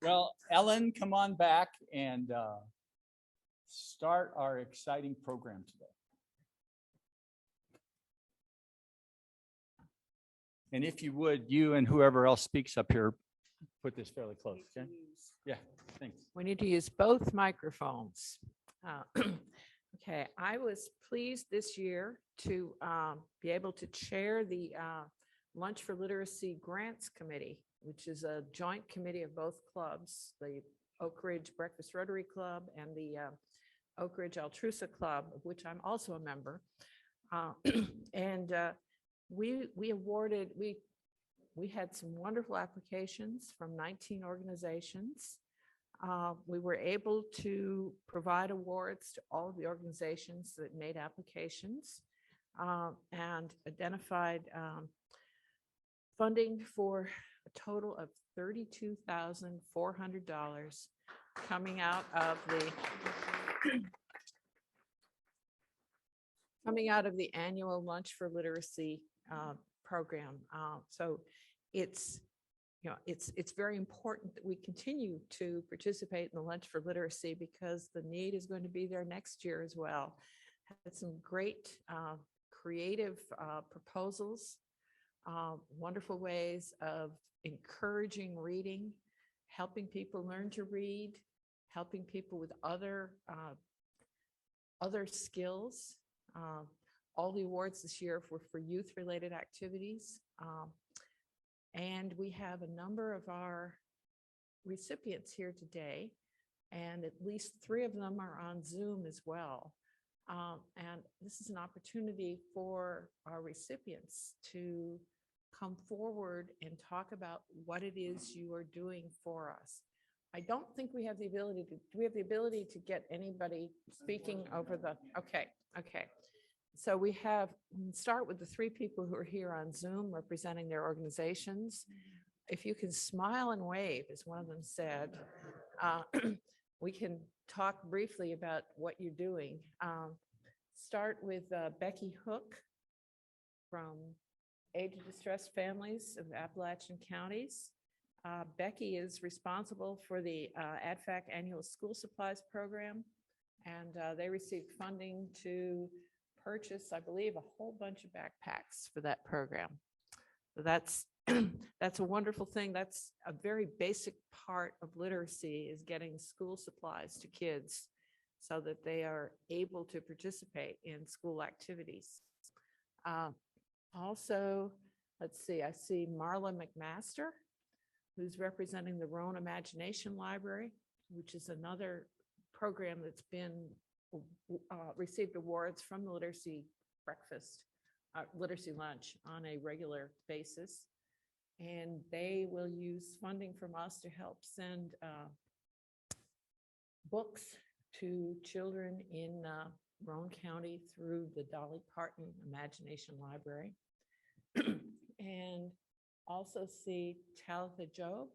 Well, Ellen, come on back and start our exciting program today. And if you would, you and whoever else speaks up here, put this fairly close, okay? Yeah, thanks. We need to use both microphones. Okay, I was pleased this year to be able to chair the Lunch for Literacy Grants Committee, which is a joint committee of both clubs, the Oak Ridge Breakfast Rotary Club and the Oak Ridge Altrusa Club, of which I'm also a member. And we awarded, we had some wonderful applications from 19 organizations. We were able to provide awards to all of the organizations that made applications and identified funding for a total of $32,400 coming out of the annual Lunch for Literacy program. So it's very important that we continue to participate in the Lunch for Literacy because the need is going to be there next year as well. Had some great creative proposals, wonderful ways of encouraging reading, helping people learn to read, helping people with other skills. All the awards this year were for youth-related activities. And we have a number of our recipients here today, and at least 3 of them are on Zoom as well. And this is an opportunity for our recipients to come forward and talk about what it is you are doing for us. I don't think we have the ability to, do we have the ability to get anybody speaking over the, okay. So we start with the 3 people who are here on Zoom representing their organizations. If you can smile and wave, as one of them said, we can talk briefly about what you're doing. Start with Becky Hook from Aid to Distressed Families of Appalachian Counties. Becky is responsible for the ADFAC Annual School Supplies Program, and they received funding to purchase, I believe, a whole bunch of backpacks for that program. So that's a wonderful thing. That's a very basic part of literacy, is getting school supplies to kids so that they are able to participate in school activities. Also, let's see, I see Marla McMaster, who's representing the Roan Imagination Library, which is another program that's been received awards from the Literacy Literacy Lunch on a regular basis. And they will use funding from us to help send books to children in Roan County through the Dolly Parton Imagination Library. And also see Talitha Job,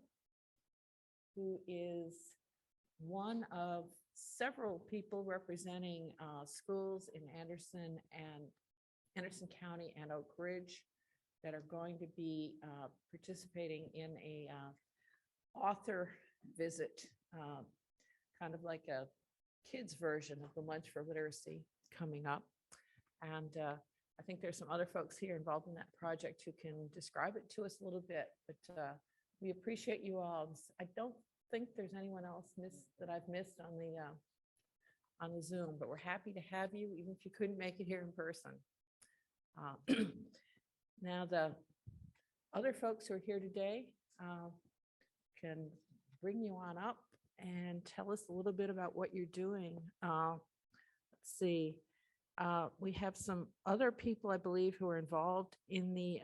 who is one of several people representing schools in Anderson County and Oak Ridge that are going to be participating in a author visit, kind of like a kids version of the Lunch for Literacy coming up. And I think there's some other folks here involved in that project who can describe it to us a little bit, but we appreciate you all. I don't think there's anyone else that I've missed on the Zoom, but we're happy to have you, even if you couldn't make it here in person. Now, the other folks who are here today can bring you on up and tell us a little bit about what you're doing. Let's see. We have some other people, I believe, who are involved in the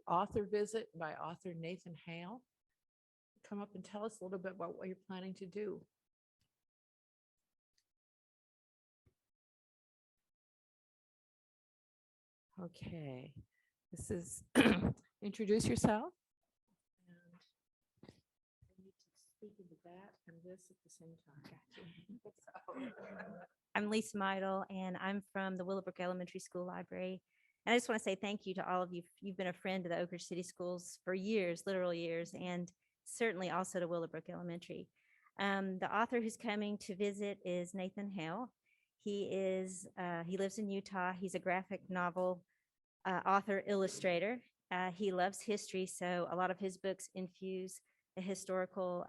author visit by author Nathan Hale. Come up and tell us a little bit about what you're planning to do. Okay, this is introduce yourself. And you need to speak into that and this at the same time. I'm Lisa Meidel, and I'm from the Willowbrook Elementary School Library. And I just want to say thank you to all of you. You've been a friend to the Oak Ridge City Schools for years, literal years, and certainly also to Willowbrook Elementary. The author who's coming to visit is Nathan Hale. He lives in Utah. He's a graphic novel author, illustrator. He loves history, so a lot of his books infuse a historical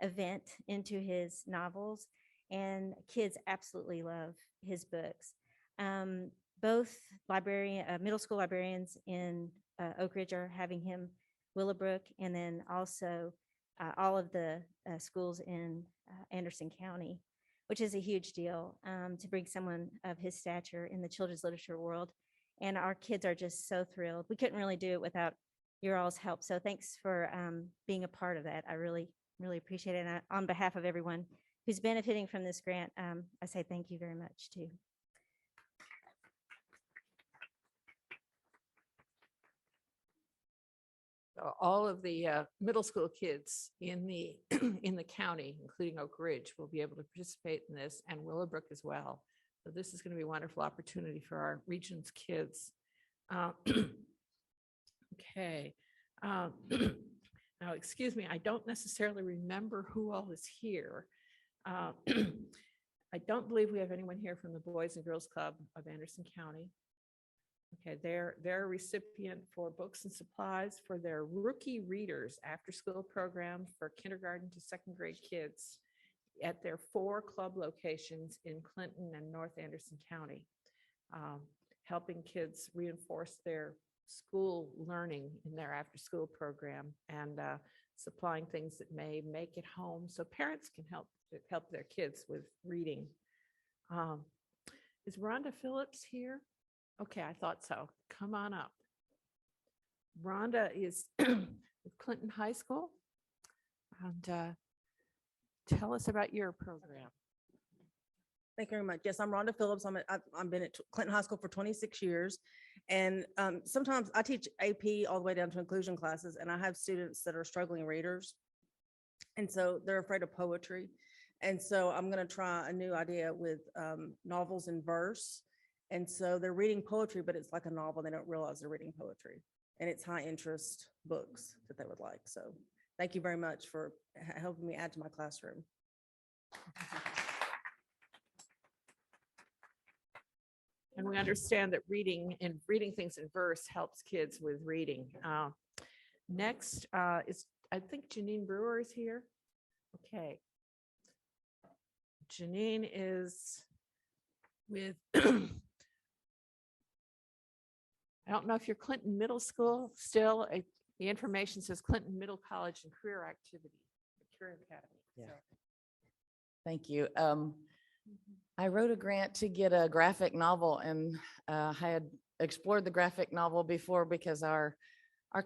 event into his novels, and kids absolutely love his books. Both middle school librarians in Oak Ridge are having him Willowbrook, and then also all of the schools in Anderson County, which is a huge deal to bring someone of his stature in the children's literature world. And our kids are just so thrilled. We couldn't really do it without your all's help. So thanks for being a part of that. I really, really appreciate it. And on behalf of everyone who's benefiting from this grant, I say thank you very much too. All of the middle school kids in the in the county, including Oak Ridge, will be able to participate in this, and Willowbrook as well. So this is going to be a wonderful opportunity for our region's kids. Okay. Now, excuse me, I don't necessarily remember who all is here. I don't believe we have anyone here from the Boys and Girls Club of Anderson County. Okay, they're a recipient for books and supplies for their Rookie Readers after-school program for kindergarten to second grade kids at their 4 club locations in Clinton and North Anderson County, helping kids reinforce their school learning in their after-school program, and supplying things that may make it home so parents can help their kids with reading. Is Rhonda Phillips here? Okay, I thought so. Come on up. Rhonda is with Clinton High School. And tell us about your program. Thank you very much. Yes, I'm Rhonda Phillips. I've been at Clinton High School for 26 years. And sometimes I teach AP all the way down to inclusion classes, and I have students that are struggling readers. And so they're afraid of poetry. And so I'm going to try a new idea with novels in verse. And so they're reading poetry, but it's like a novel. They don't realize they're reading poetry. And it's high interest books that they would like. So thank you very much for helping me add to my classroom. And we understand that reading things in verse helps kids with reading. Next is, I think Janine Brewer is here. Okay. Janine is with, I don't know if you're Clinton Middle School still. The information says Clinton Middle College and Career Activity, Career Academy. Yeah. So, Thank you. I wrote a grant to get a graphic novel, and I had explored the graphic novel before because our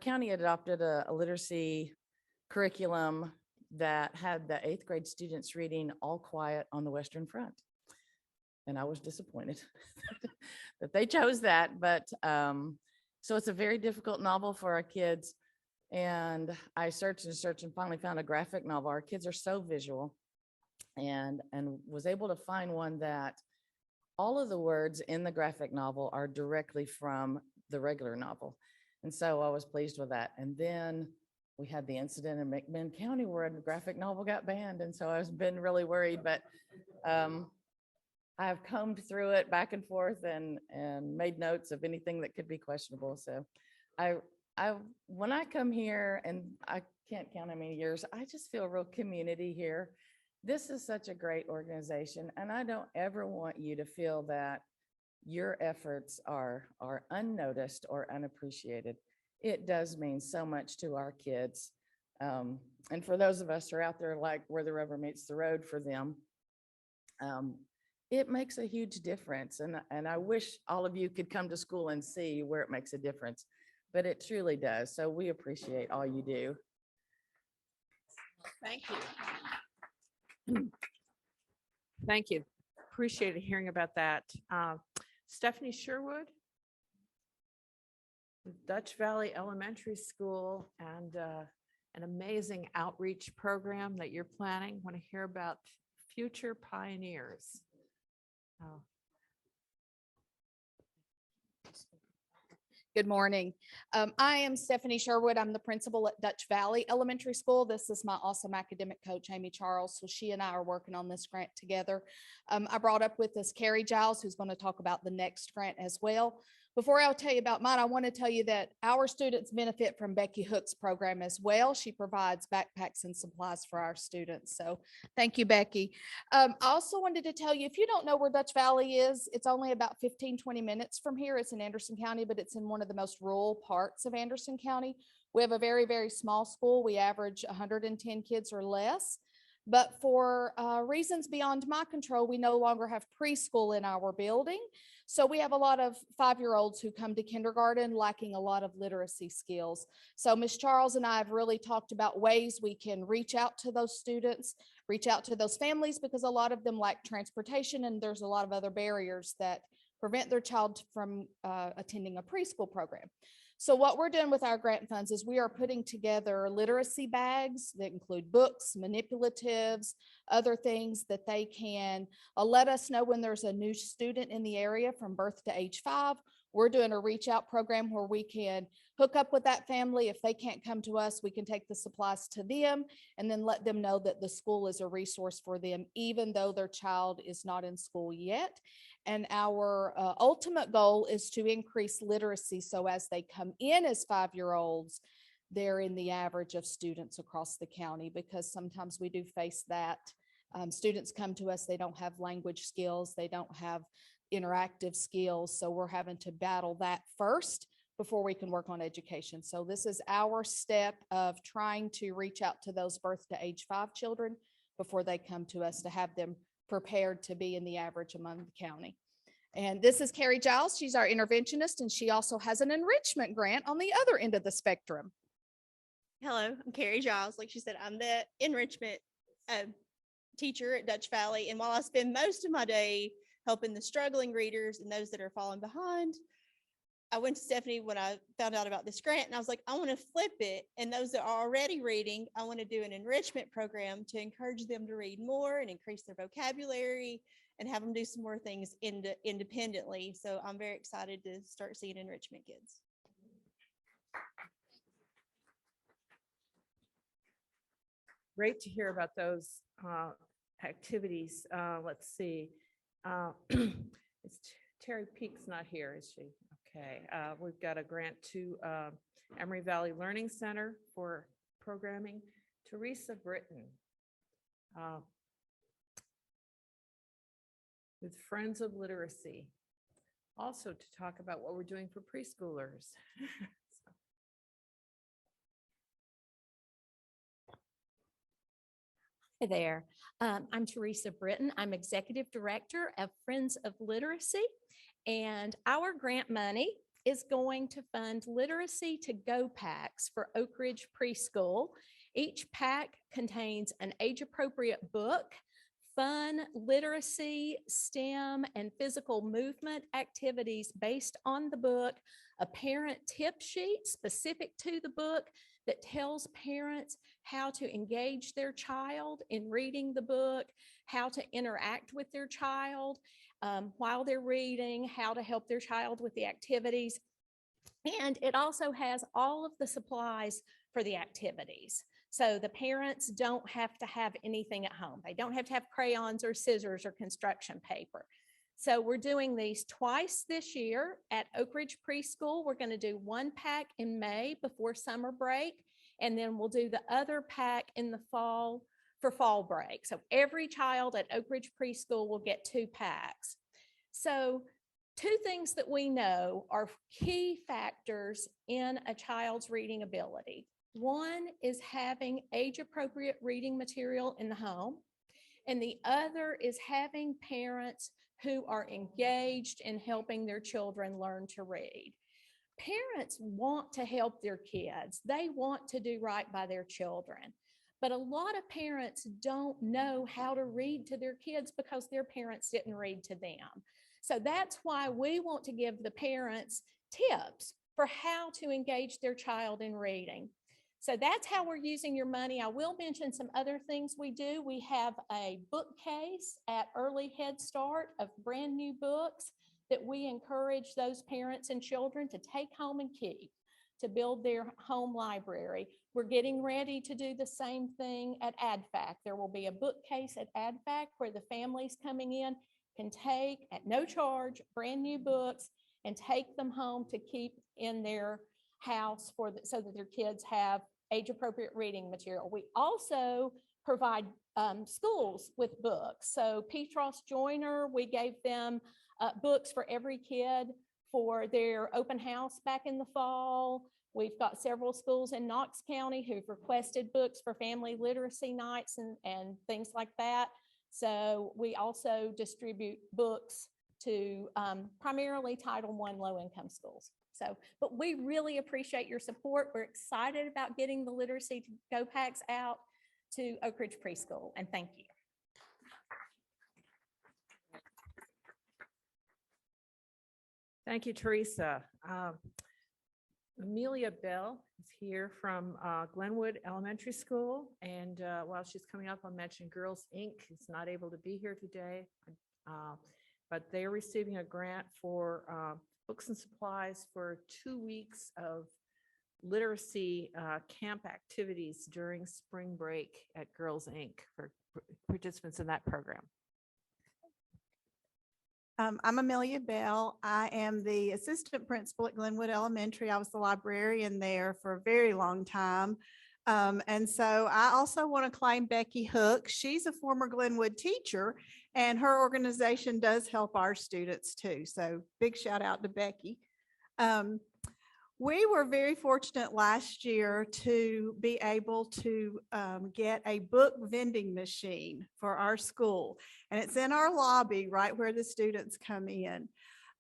county adopted a literacy curriculum that had the 8th grade students reading All Quiet on the Western Front. And I was disappointed that they chose that, but so it's a very difficult novel for our kids. And I searched and searched and finally found a graphic novel. Our kids are so visual, and was able to find one that all of the words in the graphic novel are directly from the regular novel. And so I was pleased with that. And then we had the incident in McMinn County where a graphic novel got banned. And so I've been really worried, but I've combed through it back and forth and made notes of anything that could be questionable. So when I come here, and I can't count how many years, I just feel real community here. This is such a great organization, and I don't ever want you to feel that your efforts are unnoticed or unappreciated. It does mean so much to our kids. And for those of us who are out there, like where the rubber meets the road for them, it makes a huge difference. And I wish all of you could come to school and see where it makes a difference, but it truly does. So we appreciate all you do. thank you. Thank you. Appreciated hearing about that. Stephanie Sherwood with Dutch Valley Elementary School, and an amazing outreach program that you're planning. Want to hear about Future Pioneers. Good morning. I am Stephanie Sherwood. I'm the principal at Dutch Valley Elementary School. This is my awesome academic coach, Amy Charles. So she and I are working on this grant together. I brought up with us Carrie Giles, who's going to talk about the next grant as well. Before I'll tell you about mine, I want to tell you that our students benefit from Becky Hook's program as well. She provides backpacks and supplies for our students. So thank you, Becky. I also wanted to tell you, if you don't know where Dutch Valley is, it's only about 15-20 minutes from here. It's in Anderson County, but it's in one of the most rural parts of Anderson County. We have a very, very small school. We average 110 kids or less. But for reasons beyond my control, we no longer have preschool in our building. So we have a lot of 5-year-olds who come to kindergarten lacking a lot of literacy skills. So Ms. Charles and I have really talked about ways we can reach out to those students, reach out to those families, because a lot of them lack transportation and there's a lot of other barriers that prevent their child from attending a preschool program. So what we're doing with our grant funds is we are putting together literacy bags that include books, manipulatives, other things that they can let us know when there's a new student in the area from birth to age 5. We're doing a reach out program where we can hook up with that family. If they can't come to us, we can take the supplies to them and then let them know that the school is a resource for them, even though their child is not in school yet. And our ultimate goal is to increase literacy. So as they come in as 5-year-olds, they're in the average of students across the county, because sometimes we do face that. Students come to us, they don't have language skills, they don't have interactive skills. So we're having to battle that first before we can work on education. So this is our step of trying to reach out to those birth to age 5 children before they come to us, to have them prepared to be in the average among the county. And this is Carrie Giles. She's our interventionist, and she also has an enrichment grant on the other end of the spectrum. Hello, I'm Carrie Giles. Like she said, I'm the enrichment teacher at Dutch Valley. And while I spend most of my day helping the struggling readers and those that are falling behind, I went to Stephanie when I found out about this grant, and I was like, I want to flip it. And those that are already reading, I want to do an enrichment program to encourage them to read more and increase their vocabulary and have them do some more things independently. So I'm very excited to start seeing enrichment kids. Great to hear about those activities. Let's see. Terry Peak's not here, is she? Okay. We've got a grant to Emory Valley Learning Center for programming. Teresa Britton with Friends of Literacy, also to talk about what we're doing for preschoolers. Hi there. I'm Teresa Britton. I'm Executive Director of Friends of Literacy, and our grant money is going to fund literacy to go packs for Oak Ridge Preschool. Each pack contains an age-appropriate book, fun literacy, STEM, and physical movement activities based on the book, a parent tip sheet specific to the book that tells parents how to engage their child in reading the book, how to interact with their child while they're reading, how to help their child with the activities. And it also has all of the supplies for the activities. So the parents don't have to have anything at home. They don't have to have crayons or scissors or construction paper. So we're doing these twice this year at Oak Ridge Preschool. We're going to do one pack in May before summer break, and then we'll do the other pack in the fall for fall break. So every child at Oak Ridge Preschool will get 2 packs. So 2 things that we know are key factors in a child's reading ability. One is having age-appropriate reading material in the home, and the other is having parents who are engaged in helping their children learn to read. Parents want to help their kids. They want to do right by their children. But a lot of parents don't know how to read to their kids because their parents didn't read to them. So that's why we want to give the parents tips for how to engage their child in reading. So that's how we're using your money. I will mention some other things we do. We have a bookcase at Early Head Start of brand new books that we encourage those parents and children to take home and keep, to build their home library. We're getting ready to do the same thing at AdFac. There will be a bookcase at AdFac where the families coming in can take at no charge brand new books and take them home to keep in their house so that their kids have age-appropriate reading material. We also provide schools with books. So Petros Joyner, we gave them books for every kid for their open house back in the fall. We've got several schools in Knox County who've requested books for family literacy nights and things like that. So we also distribute books to primarily Title I low-income schools. So, but we really appreciate your support. We're excited about getting the literacy go packs out to Oak Ridge Preschool, and thank you. Thank you, Teresa. Amelia Bell is here from Glenwood Elementary School. And while she's coming up, I'll mention Girls Inc. is not able to be here today, but they're receiving a grant for books and supplies for 2 weeks of literacy camp activities during spring break at Girls Inc. for participants in that program. I'm Amelia Bell. I am the assistant principal at Glenwood Elementary. I was the librarian there for a very long time. And so I also want to claim Becky Hook. She's a former Glenwood teacher, and her organization does help our students too. So big shout out to Becky. We were very fortunate last year to be able to get a book vending machine for our school. And it's in our lobby right where the students come in.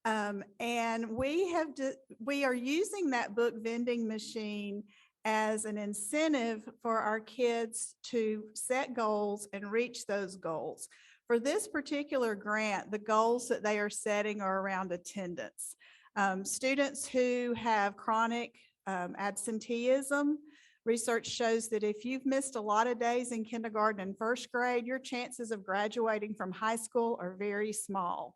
And we are using that book vending machine as an incentive for our kids to set goals and reach those goals. For this particular grant, the goals that they are setting are around attendance. Students who have chronic absenteeism, research shows that if you've missed a lot of days in kindergarten and first grade, your chances of graduating from high school are very small.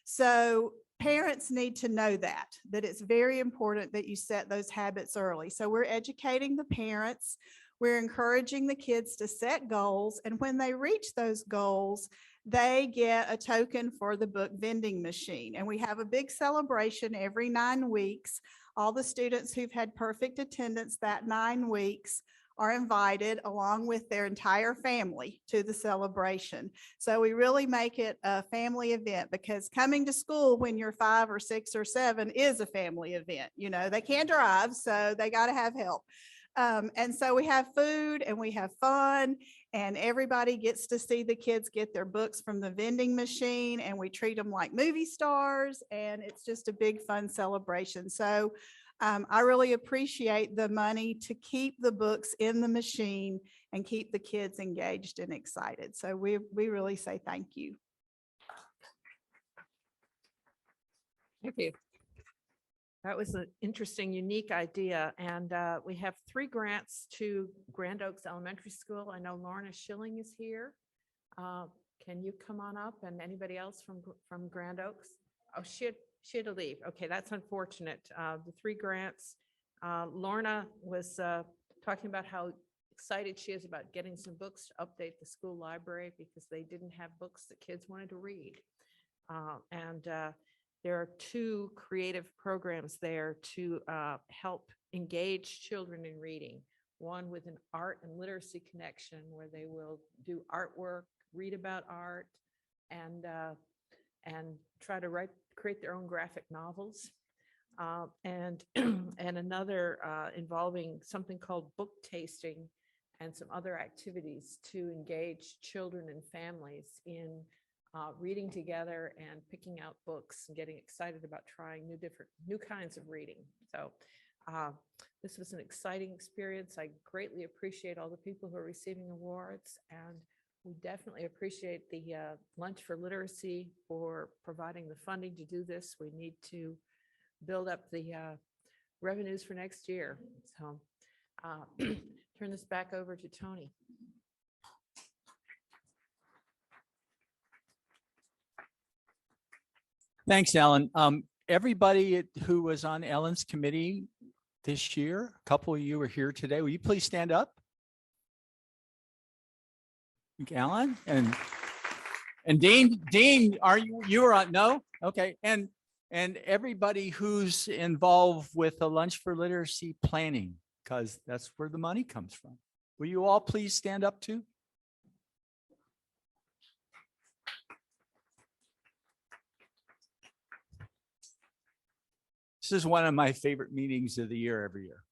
So parents need to know that it's very important that you set those habits early. So we're educating the parents, we're encouraging the kids to set goals, and when they reach those goals, they get a token for the book vending machine. And we have a big celebration every 9 weeks. All the students who've had perfect attendance that 9 weeks are invited along with their entire family to the celebration. So we really make it a family event, because coming to school when you're 5 or 6 or 7 is a family event. You know, they can't drive, so they got to have help. And so we have food and we have fun, and everybody gets to see the kids get their books from the vending machine, and we treat them like movie stars, and it's just a big fun celebration. So I really appreciate the money to keep the books in the machine and keep the kids engaged and excited. So we really say thank you. Thank you. That was an interesting, unique idea. And we have 3 grants to Grand Oaks Elementary School. I know Lorna Schilling is here. Can you come on up, and anybody else from Grand Oaks? Oh, she had to leave. Okay, that's unfortunate. The 3 grants. Lorna was talking about how excited she is about getting some books to update the school library, because they didn't have books that kids wanted to read. There are 2 creative programs there to help engage children in reading. One with an art and literacy connection, where they will do artwork, read about art, and try to create their own graphic novels. And another involving something called book tasting and some other activities to engage children and families in reading together and picking out books and getting excited about trying new kinds of reading. So this was an exciting experience. I greatly appreciate all the people who are receiving awards, and we definitely appreciate the Lunch for Literacy for providing the funding to do this. We need to build up the revenues for next year. So turn this back over to Tony. Thanks, Ellen. Everybody who was on Ellen's committee this year, a couple of you are here today. Will you please stand up? Alan and Dean, are you were on? No? Okay. And everybody who's involved with the Lunch for Literacy planning, because that's where the money comes from. Will you all please stand up too? This is one of my favorite meetings of the year every year.